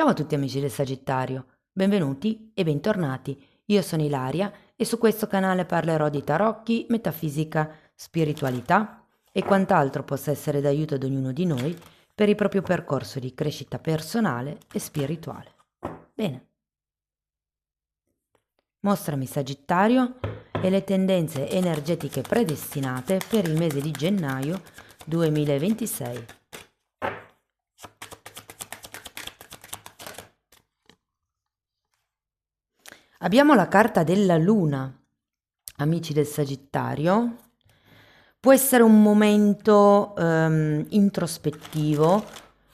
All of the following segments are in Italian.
Ciao a tutti amici del Sagittario, benvenuti e bentornati. Io sono Ilaria e su questo canale parlerò di tarocchi, metafisica, spiritualità e quant'altro possa essere d'aiuto ad ognuno di noi per il proprio percorso di crescita personale e spirituale. Bene, mostrami Sagittario e le tendenze energetiche predestinate per il mese di gennaio 2026. Abbiamo la carta della Luna, amici del Sagittario. Può essere un momento introspettivo,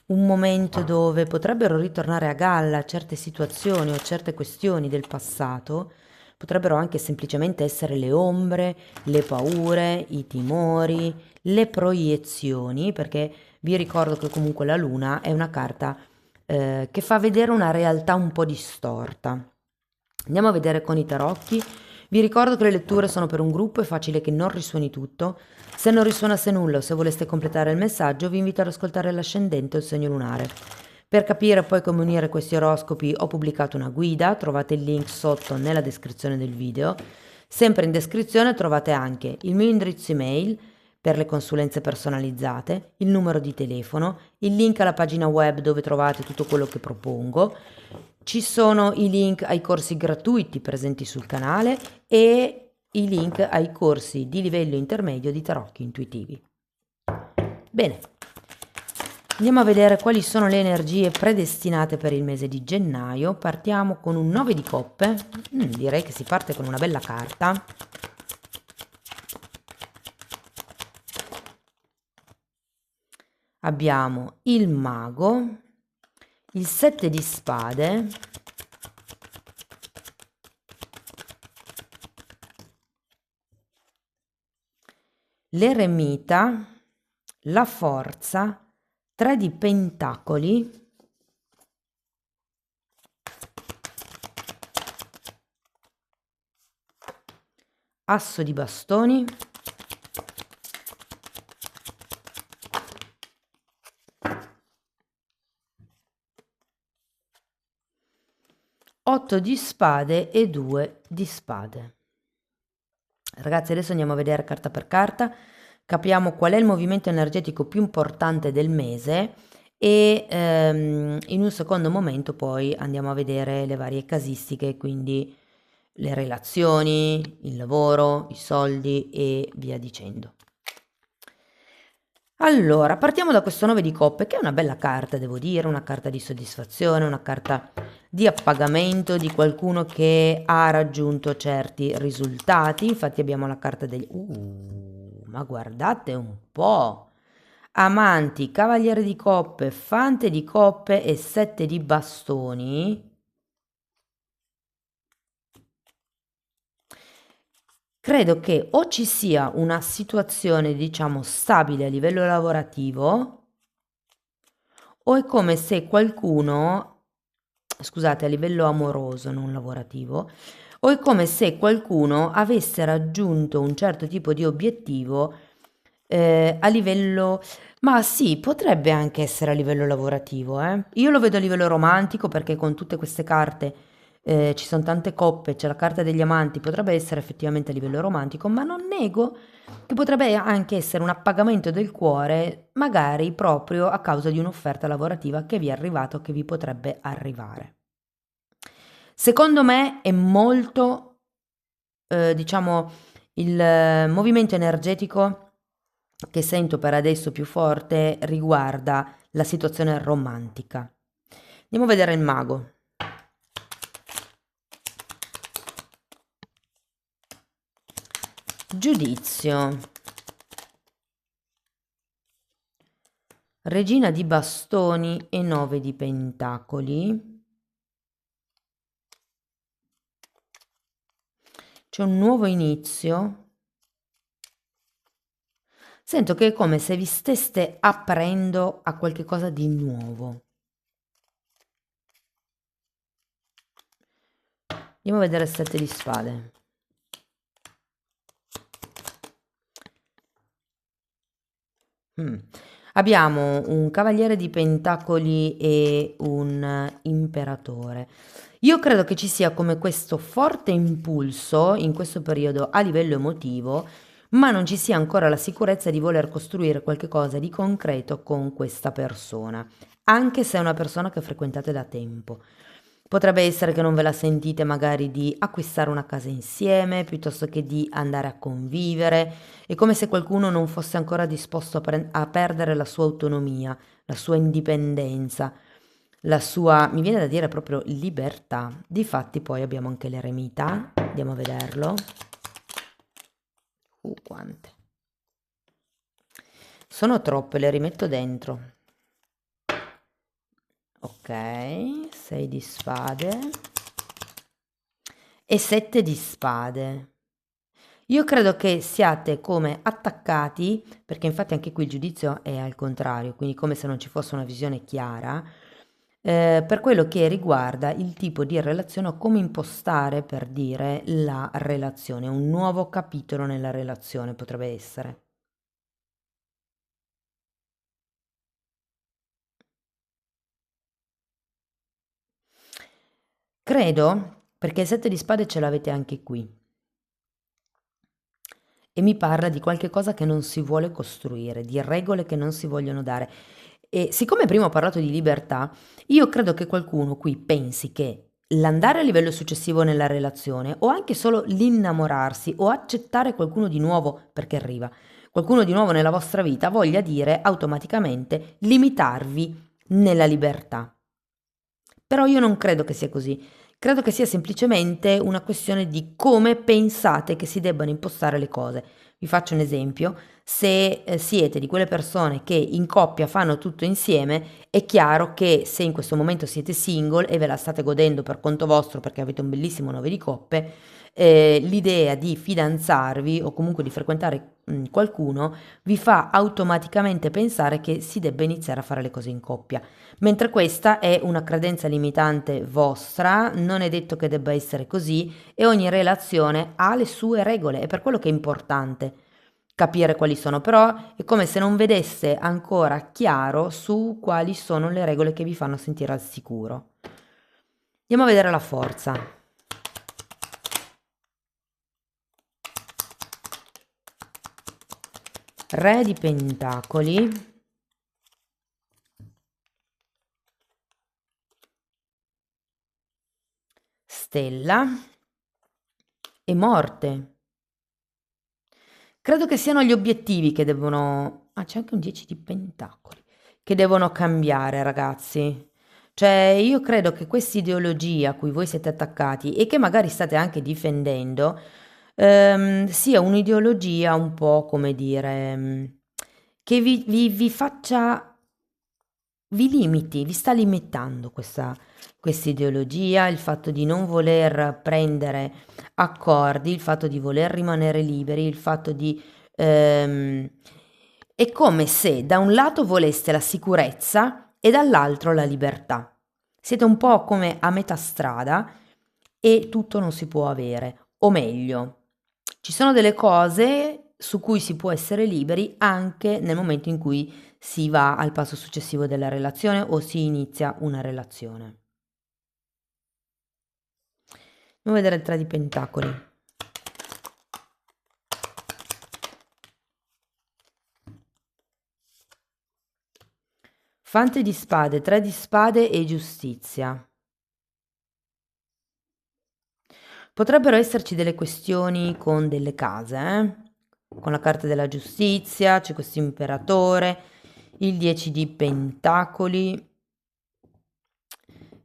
un momento dove potrebbero ritornare a galla certe situazioni o certe questioni del passato, potrebbero anche semplicemente essere le ombre, le paure, i timori, le proiezioni, perché vi ricordo che comunque la Luna è una carta che fa vedere una realtà un po' distorta. Andiamo a vedere con i tarocchi. Vi ricordo che le letture sono per un gruppo, è facile che non risuoni tutto. Se non risuonasse nulla o se voleste completare il messaggio, vi invito ad ascoltare l'ascendente o il segno lunare. Per capire poi come unire questi oroscopi ho pubblicato una guida, trovate il link sotto nella descrizione del video. Sempre in descrizione trovate anche il mio indirizzo email per le consulenze personalizzate, il numero di telefono, il link alla pagina web dove trovate tutto quello che propongo. Ci sono i link ai corsi gratuiti presenti sul canale e i link ai corsi di livello intermedio di tarocchi intuitivi. Bene, andiamo a vedere quali sono le energie predestinate per il mese di gennaio. Partiamo con un 9 di coppe. Direi che si parte con una bella carta. Abbiamo il mago, il 7 di spade, l'eremita, la forza, 3 di pentacoli, asso di bastoni, otto di spade e 2 di spade. Ragazzi, adesso andiamo a vedere carta per carta, capiamo qual è il movimento energetico più importante del mese e in un secondo momento poi andiamo a vedere le varie casistiche, quindi le relazioni, il lavoro, i soldi e via dicendo. Allora, partiamo da questo 9 di coppe, che è una bella carta, devo dire, una carta di soddisfazione, una carta di appagamento di qualcuno che ha raggiunto certi risultati. Infatti abbiamo la carta degli... ma guardate un po'! Amanti, cavaliere di coppe, fante di coppe e 7 di bastoni. Credo che o ci sia una situazione, diciamo, stabile a livello lavorativo, o è come se qualcuno, scusate, a livello amoroso, non lavorativo, o è come se qualcuno avesse raggiunto un certo tipo di obiettivo a livello, ma sì, potrebbe anche essere a livello lavorativo, eh. Io lo vedo a livello romantico perché con tutte queste carte ci sono tante coppe, c'è la carta degli amanti, potrebbe essere effettivamente a livello romantico, ma non nego che potrebbe anche essere un appagamento del cuore, magari proprio a causa di un'offerta lavorativa che vi è arrivata o che vi potrebbe arrivare. Secondo me è molto, diciamo, il movimento energetico che sento per adesso più forte riguarda la situazione romantica. Andiamo a vedere il mago. Giudizio. Regina di bastoni e 9 di pentacoli. C'è un nuovo inizio. Sento che è come se vi steste aprendo a qualche cosa di nuovo. Andiamo a vedere il 7 di spade. Abbiamo un cavaliere di pentacoli e un imperatore. Io credo che ci sia come questo forte impulso in questo periodo a livello emotivo, ma non ci sia ancora la sicurezza di voler costruire qualche cosa di concreto con questa persona, anche se è una persona che frequentate da tempo. Potrebbe essere che non ve la sentite magari di acquistare una casa insieme piuttosto che di andare a convivere. È come se qualcuno non fosse ancora disposto a perdere la sua autonomia, la sua indipendenza, la sua, mi viene da dire proprio libertà. Difatti poi abbiamo anche l'eremita, andiamo a vederlo. Quante. Sono troppe, le rimetto dentro. Ok, 6 di spade e 7 di spade. Io credo che siate come attaccati, perché infatti anche qui il giudizio è al contrario, quindi come se non ci fosse una visione chiara, per quello che riguarda il tipo di relazione o come impostare, per dire, la relazione, un nuovo capitolo nella relazione potrebbe essere. Credo, perché il 7 di spade ce l'avete anche qui. E mi parla di qualche cosa che non si vuole costruire, di regole che non si vogliono dare. E siccome prima ho parlato di libertà, io credo che qualcuno qui pensi che l'andare a livello successivo nella relazione o anche solo l'innamorarsi o accettare qualcuno di nuovo perché arriva, qualcuno di nuovo nella vostra vita voglia dire automaticamente limitarvi nella libertà. Però io non credo che sia così. Credo che sia semplicemente una questione di come pensate che si debbano impostare le cose. Vi faccio un esempio: se siete di quelle persone che in coppia fanno tutto insieme, è chiaro che se in questo momento siete single e ve la state godendo per conto vostro perché avete un bellissimo 9 di coppe, l'idea di fidanzarvi o comunque di frequentare qualcuno vi fa automaticamente pensare che si debba iniziare a fare le cose in coppia. Mentre questa è una credenza limitante vostra, non è detto che debba essere così e ogni relazione ha le sue regole, è per quello che è importante capire quali sono, però è come se non vedesse ancora chiaro su quali sono le regole che vi fanno sentire al sicuro. Andiamo a vedere la forza. Re di Pentacoli. Stella e morte. Credo che siano gli obiettivi che devono... Ah, c'è anche un 10 di pentacoli. Che devono cambiare, ragazzi. Cioè, io credo che questa ideologia a cui voi siete attaccati e che magari state anche difendendo, sia un'ideologia un po', come dire, che vi faccia, vi limiti, vi sta limitando questa ideologia, il fatto di non voler prendere accordi, il fatto di voler rimanere liberi, il fatto di... è come se da un lato voleste la sicurezza e dall'altro la libertà. Siete un po' come a metà strada e tutto non si può avere. O meglio, ci sono delle cose su cui si può essere liberi anche nel momento in cui si va al passo successivo della relazione o si inizia una relazione. Andiamo a vedere il 3 di pentacoli. Fante di spade, 3 di spade e giustizia. Potrebbero esserci delle questioni con delle case, con la carta della giustizia, c'è questo imperatore, il 10 di pentacoli.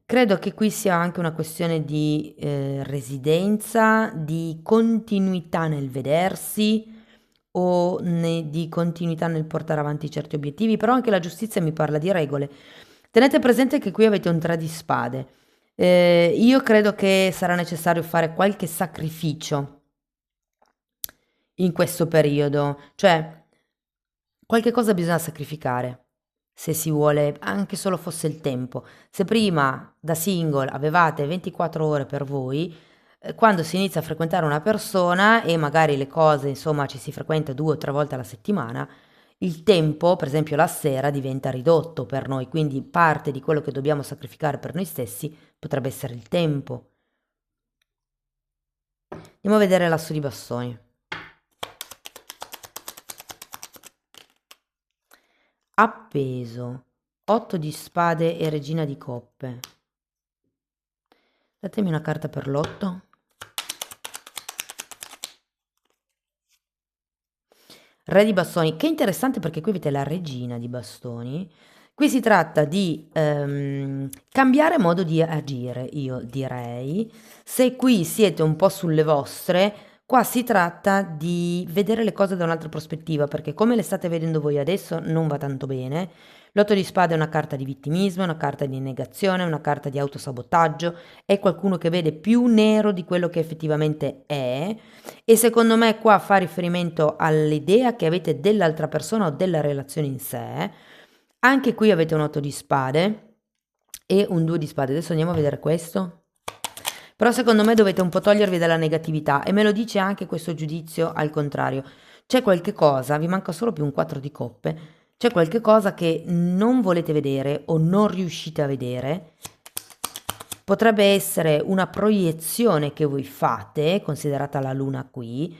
Credo che qui sia anche una questione di residenza, di continuità nel vedersi o di continuità nel portare avanti certi obiettivi, però anche la giustizia mi parla di regole. Tenete presente che qui avete un 3 di spade. Io credo che sarà necessario fare qualche sacrificio in questo periodo, cioè qualche cosa bisogna sacrificare se si vuole, anche solo fosse il tempo. Se prima da single avevate 24 ore per voi, quando si inizia a frequentare una persona e magari le cose, insomma, ci si frequenta 2 o 3 volte alla settimana, il tempo, per esempio la sera, diventa ridotto per noi, quindi parte di quello che dobbiamo sacrificare per noi stessi potrebbe essere il tempo. Andiamo a vedere l'asso di bastoni. Appeso, 8 di spade e regina di coppe. Datemi una carta per l'8. Re di bastoni, che interessante perché qui avete la regina di bastoni. Qui si tratta di cambiare modo di agire, io direi. Se qui siete un po' sulle vostre, qua si tratta di vedere le cose da un'altra prospettiva, perché come le state vedendo voi adesso non va tanto bene. L'otto di spade è una carta di vittimismo, è una carta di negazione, è una carta di autosabotaggio, è qualcuno che vede più nero di quello che effettivamente è. E secondo me qua fa riferimento all'idea che avete dell'altra persona o della relazione in sé. Anche qui avete un 8 di spade e un 2 di spade. Adesso andiamo a vedere questo. Però secondo me dovete un po' togliervi dalla negatività e me lo dice anche questo giudizio al contrario. C'è qualche cosa, vi manca solo più un 4 di coppe, c'è qualche cosa che non volete vedere o non riuscite a vedere. Potrebbe essere una proiezione che voi fate, considerata la luna qui,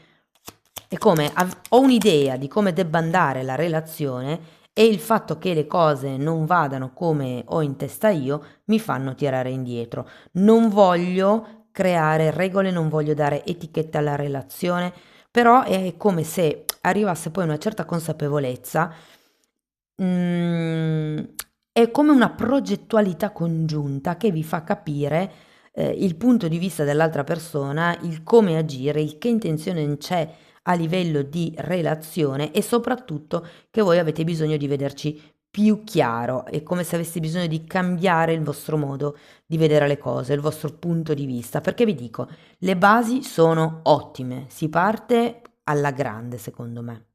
è come ho un'idea di come debba andare la relazione e il fatto che le cose non vadano come ho in testa io mi fanno tirare indietro. Non voglio creare regole, non voglio dare etichette alla relazione, però è come se arrivasse poi una certa consapevolezza, è come una progettualità congiunta che vi fa capire il punto di vista dell'altra persona, il come agire, il che intenzione c'è a livello di relazione e soprattutto che voi avete bisogno di vederci più chiaro, è come se aveste bisogno di cambiare il vostro modo di vedere le cose, il vostro punto di vista, perché vi dico, le basi sono ottime, si parte alla grande secondo me.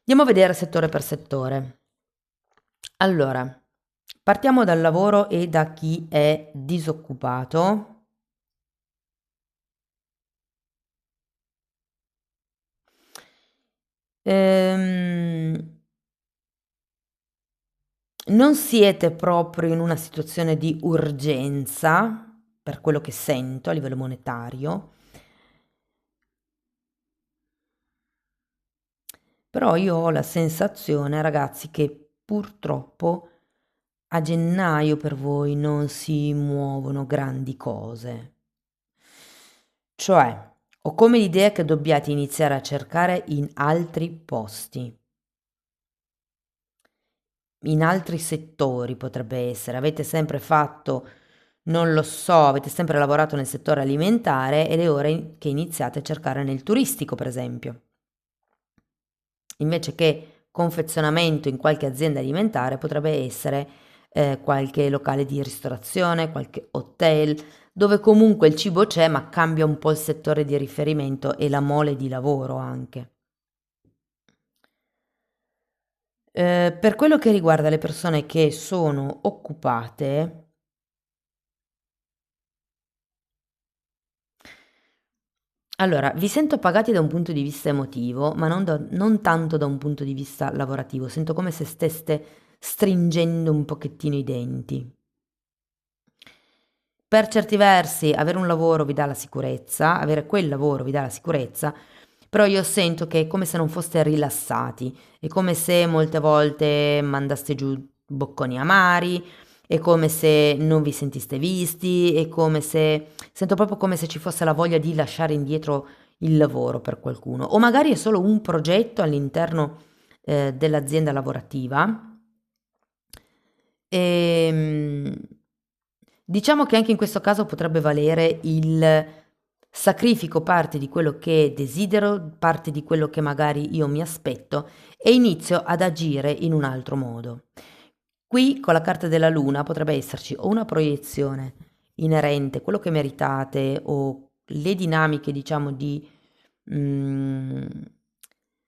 Andiamo a vedere settore per settore. Allora, partiamo dal lavoro e da chi è disoccupato. Non siete proprio in una situazione di urgenza, per quello che sento a livello monetario, però io ho la sensazione, ragazzi, che purtroppo a gennaio per voi non si muovono grandi cose. Cioè, ho come l'idea che dobbiate iniziare a cercare in altri posti, in altri settori potrebbe essere. Avete sempre fatto, non lo so, avete sempre lavorato nel settore alimentare ed è ora che iniziate a cercare nel turistico, per esempio. Invece che confezionamento in qualche azienda alimentare potrebbe essere qualche locale di ristorazione, qualche hotel, dove comunque il cibo c'è, ma cambia un po' il settore di riferimento e la mole di lavoro anche. Per quello che riguarda le persone che sono occupate, allora, vi sento pagati da un punto di vista emotivo, ma non tanto da un punto di vista lavorativo. Sento come se steste stringendo un pochettino i denti. Per certi versi avere un lavoro vi dà la sicurezza, avere quel lavoro vi dà la sicurezza, però io sento che è come se non foste rilassati, è come se molte volte mandaste giù bocconi amari, è come se non vi sentiste visti, è come se sento proprio come se ci fosse la voglia di lasciare indietro il lavoro per qualcuno, o magari è solo un progetto all'interno dell'azienda lavorativa. Ehm, diciamo che anche in questo caso potrebbe valere il sacrifico parte di quello che desidero, parte di quello che magari io mi aspetto e inizio ad agire in un altro modo. Qui con la carta della luna potrebbe esserci o una proiezione inerente, quello che meritate o le dinamiche, diciamo, mm,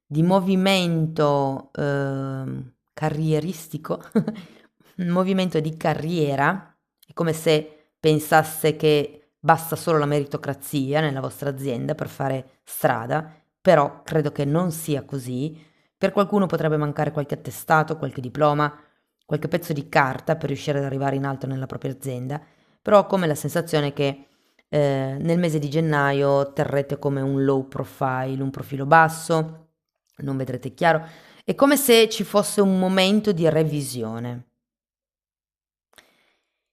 di movimento carrieristico, un movimento di carriera, è come se pensasse che basta solo la meritocrazia nella vostra azienda per fare strada, però credo che non sia così. Per qualcuno potrebbe mancare qualche attestato, qualche diploma, qualche pezzo di carta per riuscire ad arrivare in alto nella propria azienda, però ho come la sensazione che nel mese di gennaio terrete come un low profile, un profilo basso, non vedrete chiaro, è come se ci fosse un momento di revisione.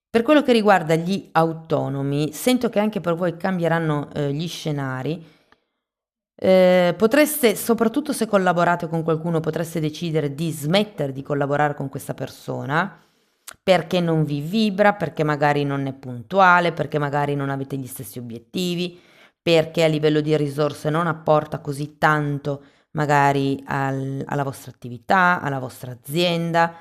Per quello che riguarda gli autonomi, sento che anche per voi cambieranno gli scenari. Potreste, soprattutto se collaborate con qualcuno, potreste decidere di smettere di collaborare con questa persona perché non vi vibra, perché magari non è puntuale, perché magari non avete gli stessi obiettivi, perché a livello di risorse non apporta così tanto magari alla vostra attività, alla vostra azienda.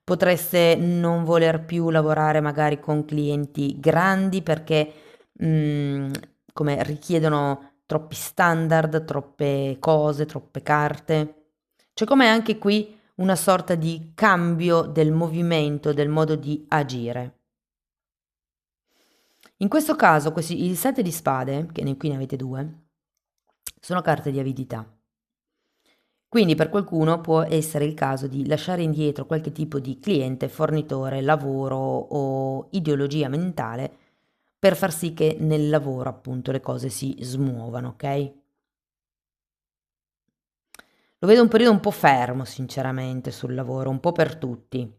Potreste non voler più lavorare magari con clienti grandi perché come richiedono troppi standard, troppe cose, troppe carte. C'è come anche qui una sorta di cambio del movimento, del modo di agire. In questo caso, il 7 di spade, che qui ne avete due, sono carte di avidità. Quindi per qualcuno può essere il caso di lasciare indietro qualche tipo di cliente, fornitore, lavoro o ideologia mentale per far sì che nel lavoro appunto le cose si smuovano, ok? Lo vedo un periodo un po' fermo, sinceramente, sul lavoro, un po' per tutti.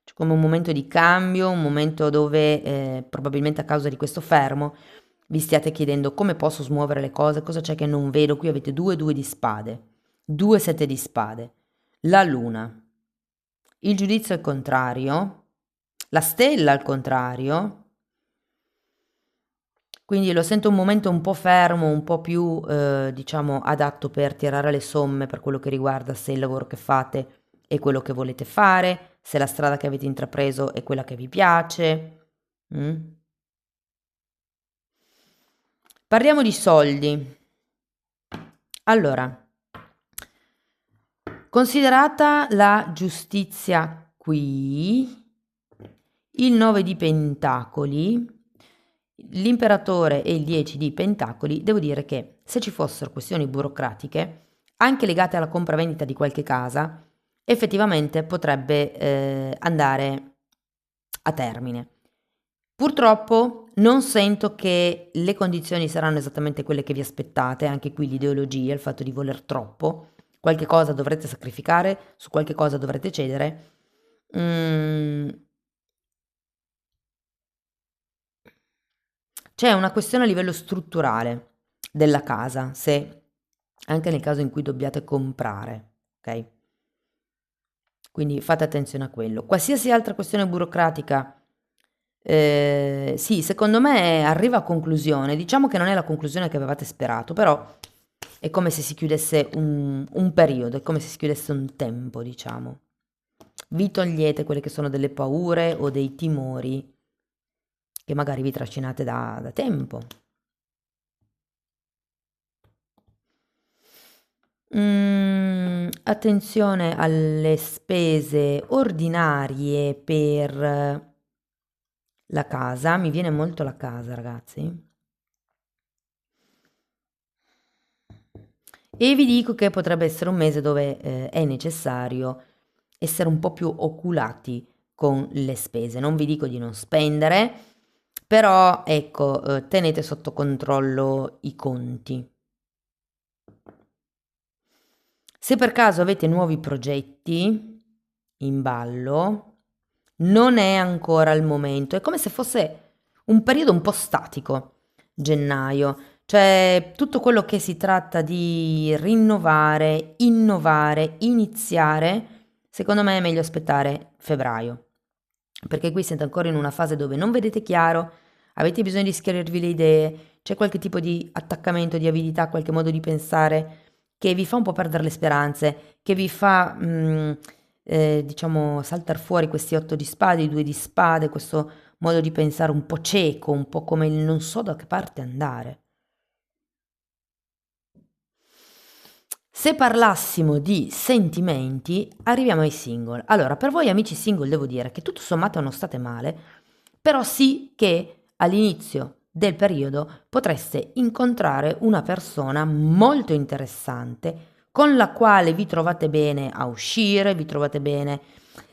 C'è come un momento di cambio, un momento dove probabilmente a causa di questo fermo vi stiate chiedendo come posso smuovere le cose, cosa c'è che non vedo. Qui avete due di spade, due sette di spade, la luna, il giudizio al contrario, la stella al contrario. Quindi lo sento un momento un po' fermo, un po' più, diciamo, adatto per tirare le somme per quello che riguarda se il lavoro che fate è quello che volete fare, se la strada che avete intrapreso è quella che vi piace. Mm? Parliamo di soldi. Allora, considerata la giustizia qui, il 9 di pentacoli, l'imperatore e il 10 di pentacoli, devo dire che se ci fossero questioni burocratiche, anche legate alla compravendita di qualche casa, effettivamente potrebbe andare a termine. Purtroppo non sento che le condizioni saranno esattamente quelle che vi aspettate, anche qui l'ideologia, il fatto di voler troppo, qualche cosa dovrete sacrificare, su qualche cosa dovrete cedere. C'è una questione a livello strutturale della casa, se anche nel caso in cui dobbiate comprare, ok? Quindi fate attenzione a quello. Qualsiasi altra questione burocratica, sì, secondo me arriva a conclusione. Diciamo che non è la conclusione che avevate sperato, però è come se si chiudesse un periodo, è come se si chiudesse un tempo, diciamo. Vi togliete quelle che sono delle paure o dei timori che magari vi trascinate da tempo. Attenzione alle spese ordinarie per la casa, mi viene molto la casa, ragazzi. E vi dico che potrebbe essere un mese dove è necessario essere un po' più oculati con le spese. Non vi dico di non spendere, però ecco, tenete sotto controllo i conti. Se per caso avete nuovi progetti in ballo, non è ancora il momento, è come se fosse un periodo un po' statico, gennaio, cioè tutto quello che si tratta di rinnovare, innovare, iniziare, secondo me è meglio aspettare febbraio, perché qui siete ancora in una fase dove non vedete chiaro, avete bisogno di schiarirvi le idee, c'è qualche tipo di attaccamento, di avidità, qualche modo di pensare che vi fa un po' perdere le speranze, che vi fa, diciamo, saltar fuori questi 8 di spade, i 2 di spade, questo modo di pensare un po' cieco, un po' come il non so da che parte andare. Se parlassimo di sentimenti, arriviamo ai single. Allora, per voi amici single devo dire che tutto sommato non state male, però sì che all'inizio del periodo potreste incontrare una persona molto interessante con la quale vi trovate bene a uscire, vi trovate bene.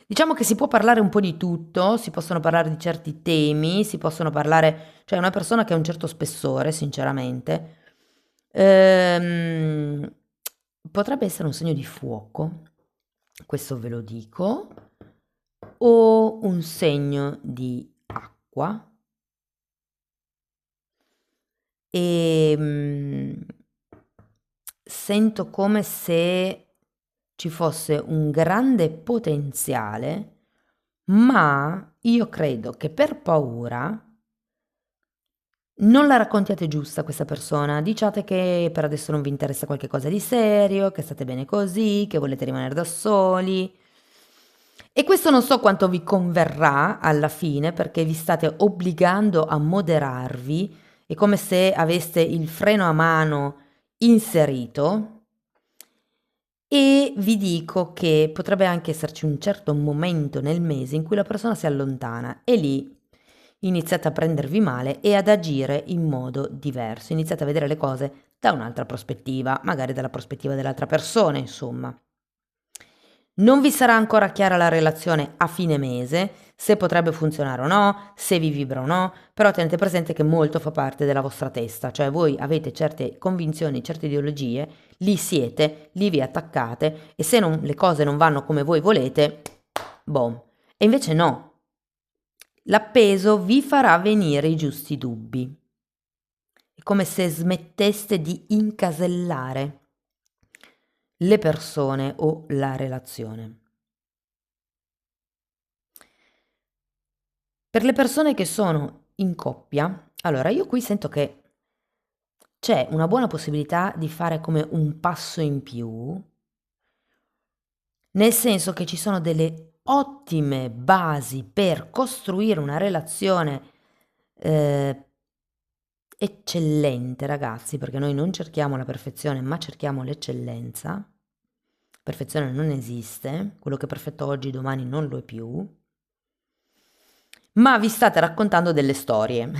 Diciamo che si può parlare un po' di tutto, si possono parlare di certi temi, si possono parlare, cioè una persona che ha un certo spessore, sinceramente. Ehm, Potrebbe essere un segno di fuoco, questo ve lo dico, o un segno di acqua. E sento come se ci fosse un grande potenziale, ma io credo che per paura non la raccontiate giusta a questa persona, diciate che per adesso non vi interessa qualche cosa di serio, che state bene così, che volete rimanere da soli. E questo non so quanto vi converrà alla fine perché vi state obbligando a moderarvi, è come se aveste il freno a mano inserito. E vi dico che potrebbe anche esserci un certo momento nel mese in cui la persona si allontana e lì iniziate a prendervi male e ad agire in modo diverso, iniziate a vedere le cose da un'altra prospettiva, magari dalla prospettiva dell'altra persona, insomma. Non vi sarà ancora chiara la relazione a fine mese, se potrebbe funzionare o no, se vi vibra o no, però tenete presente che molto fa parte della vostra testa, cioè voi avete certe convinzioni, certe ideologie, lì siete, lì vi attaccate e se le cose non vanno come voi volete, boom. E invece no, l'appeso vi farà venire i giusti dubbi. È come se smetteste di incasellare le persone o la relazione. Per le persone che sono in coppia, allora io qui sento che c'è una buona possibilità di fare come un passo in più, nel senso che ci sono delle ottime basi per costruire una relazione eh, eccellente, ragazzi, perché noi non cerchiamo la perfezione, ma cerchiamo l'eccellenza. Perfezione non esiste, quello che è perfetto oggi, domani non lo è più. Ma vi state raccontando delle storie.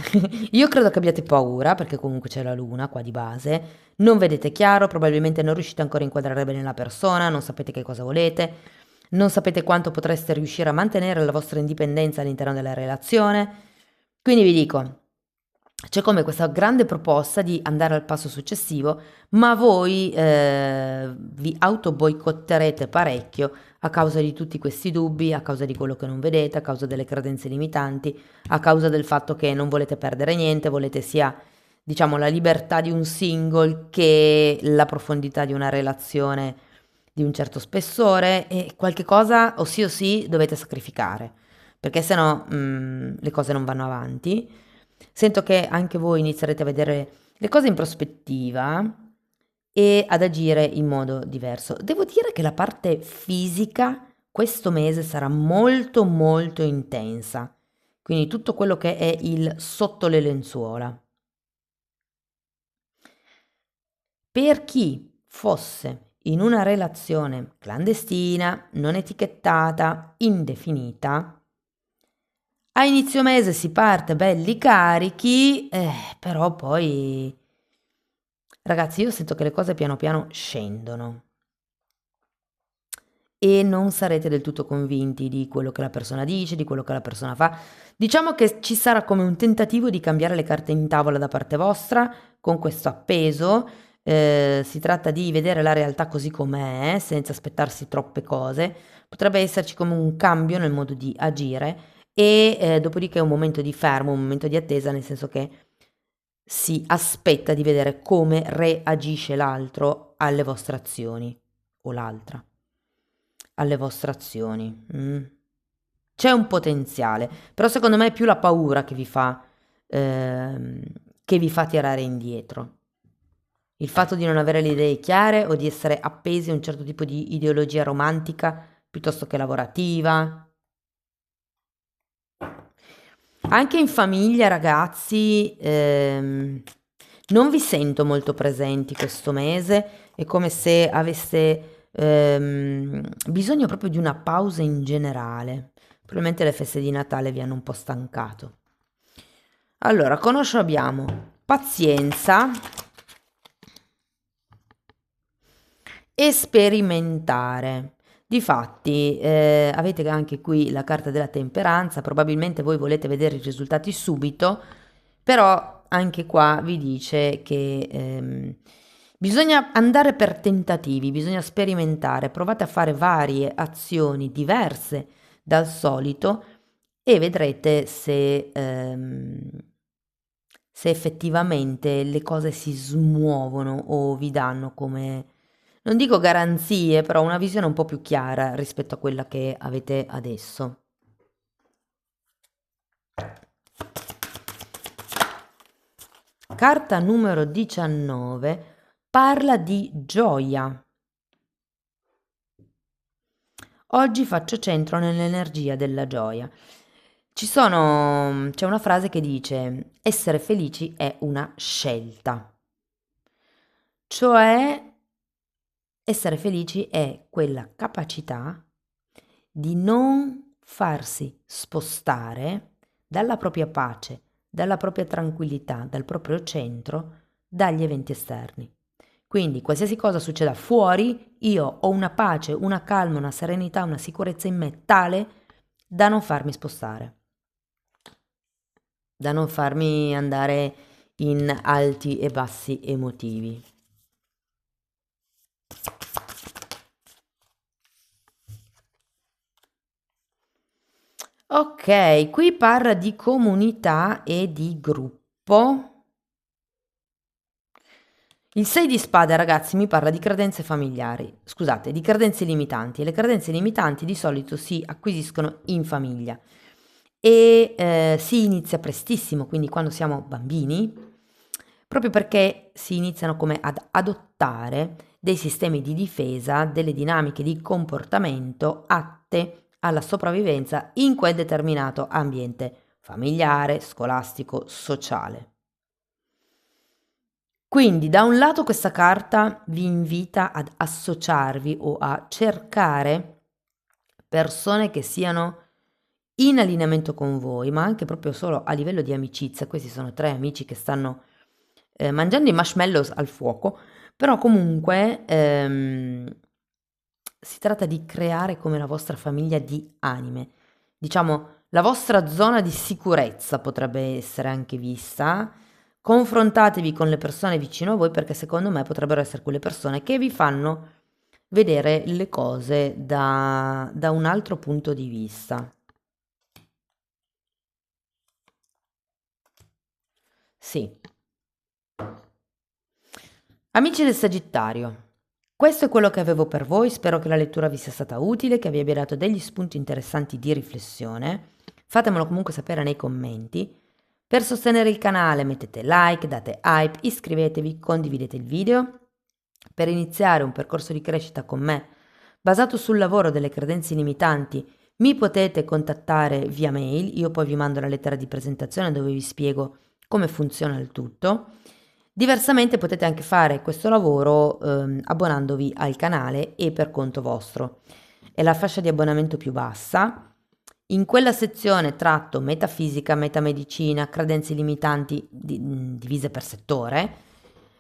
Io credo che abbiate paura, perché comunque c'è la luna qua di base, non vedete chiaro, probabilmente non riuscite ancora a inquadrare bene la persona, non sapete che cosa volete, non sapete quanto potreste riuscire a mantenere la vostra indipendenza all'interno della relazione. Quindi vi dico, c'è come questa grande proposta di andare al passo successivo, ma voi vi auto boicotterete parecchio a causa di tutti questi dubbi, a causa di quello che non vedete, a causa delle credenze limitanti, a causa del fatto che non volete perdere niente, volete sia, diciamo, la libertà di un single che la profondità di una relazione di un certo spessore e qualche cosa o sì dovete sacrificare, perché sennò le cose non vanno avanti. Sento che anche voi inizierete a vedere le cose in prospettiva e ad agire in modo diverso. Devo dire che la parte fisica questo mese sarà molto molto intensa, quindi tutto quello che è il sotto le lenzuola. Per chi fosse in una relazione clandestina, non etichettata, indefinita, a inizio mese si parte belli carichi, però poi, ragazzi, io sento che le cose piano piano scendono e non sarete del tutto convinti di quello che la persona dice, di quello che la persona fa. Diciamo che ci sarà come un tentativo di cambiare le carte in tavola da parte vostra con questo appeso. Si tratta di vedere la realtà così com'è, senza aspettarsi troppe cose. Potrebbe esserci come un cambio nel modo di agire e dopodiché un momento di fermo, un momento di attesa, nel senso che si aspetta di vedere come reagisce l'altro alle vostre azioni o l'altra alle vostre azioni. C'è un potenziale, però secondo me è più la paura ehm, che vi fa tirare indietro. Il fatto di non avere le idee chiare o di essere appesi a un certo tipo di ideologia romantica piuttosto che lavorativa. Anche in famiglia, ragazzi, non vi sento molto presenti questo mese, è come se aveste bisogno proprio di una pausa in generale. Probabilmente le feste di Natale vi hanno un po' stancato. Allora, conosco abbiamo pazienza e sperimentare. Difatti, avete anche qui la carta della temperanza, probabilmente voi volete vedere i risultati subito, però anche qua vi dice che bisogna andare per tentativi, bisogna sperimentare, provate a fare varie azioni diverse dal solito e vedrete se effettivamente le cose si smuovono o vi danno come, non dico garanzie, però una visione un po' più chiara rispetto a quella che avete adesso. Carta numero 19 parla di gioia. Oggi faccio centro nell'energia della gioia. C'è una frase che dice: essere felici è una scelta. Cioè, essere felici è quella capacità di non farsi spostare dalla propria pace, dalla propria tranquillità, dal proprio centro, dagli eventi esterni. Quindi qualsiasi cosa succeda fuori, io ho una pace, una calma, una serenità, una sicurezza in me tale da non farmi spostare, da non farmi andare in alti e bassi emotivi. Ok, qui parla di comunità e di gruppo. Il 6 di spade, ragazzi, mi parla di credenze familiari, scusate, di credenze limitanti. E le credenze limitanti di solito si acquisiscono in famiglia e si inizia prestissimo, quindi quando siamo bambini, proprio perché si iniziano come ad adottare dei sistemi di difesa, delle dinamiche di comportamento atte alla sopravvivenza in quel determinato ambiente familiare, scolastico, sociale. Quindi da un lato questa carta vi invita ad associarvi o a cercare persone che siano in allineamento con voi, ma anche proprio solo a livello di amicizia. Questi sono tre amici che stanno mangiando i marshmallows al fuoco, però comunque si tratta di creare come la vostra famiglia di anime. Diciamo, la vostra zona di sicurezza potrebbe essere anche vista. Confrontatevi con le persone vicino a voi perché secondo me potrebbero essere quelle persone che vi fanno vedere le cose da un altro punto di vista. Sì. Amici del Sagittario, questo è quello che avevo per voi, spero che la lettura vi sia stata utile, che vi abbia dato degli spunti interessanti di riflessione. Fatemelo comunque sapere nei commenti. Per sostenere il canale mettete like, date hype, iscrivetevi, condividete il video. Per iniziare un percorso di crescita con me basato sul lavoro delle credenze limitanti, mi potete contattare via mail, io poi vi mando la lettera di presentazione dove vi spiego come funziona il tutto. Diversamente potete anche fare questo lavoro abbonandovi al canale e per conto vostro. È la fascia di abbonamento più bassa. In quella sezione tratto metafisica, metamedicina, credenze limitanti divise per settore.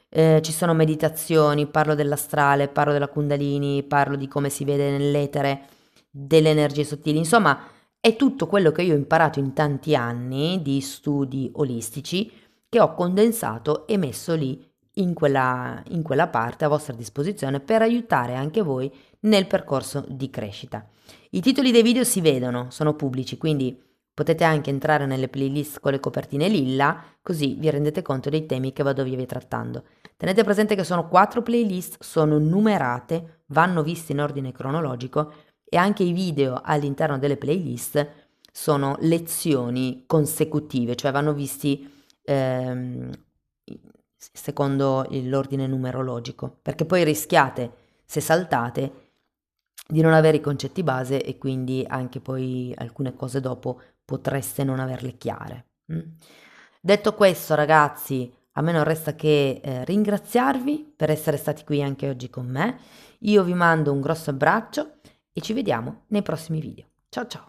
Ci sono meditazioni, parlo dell'astrale, parlo della Kundalini, parlo di come si vede nell'etere, delle energie sottili. Insomma, è tutto quello che io ho imparato in tanti anni di studi olistici che ho condensato e messo lì in quella parte a vostra disposizione per aiutare anche voi nel percorso di crescita. I titoli dei video si vedono, sono pubblici, quindi potete anche entrare nelle playlist con le copertine lilla, così vi rendete conto dei temi che vado via trattando. Tenete presente che sono 4 playlist, sono numerate, vanno viste in ordine cronologico e anche i video all'interno delle playlist sono lezioni consecutive, cioè vanno visti ehm, secondo l'ordine numerologico, perché poi rischiate, se saltate, di non avere i concetti base e quindi anche poi alcune cose dopo potreste non averle chiare. Detto questo, ragazzi, a me non resta che ringraziarvi per essere stati qui anche oggi con me. Io vi mando un grosso abbraccio e ci vediamo nei prossimi video. Ciao ciao!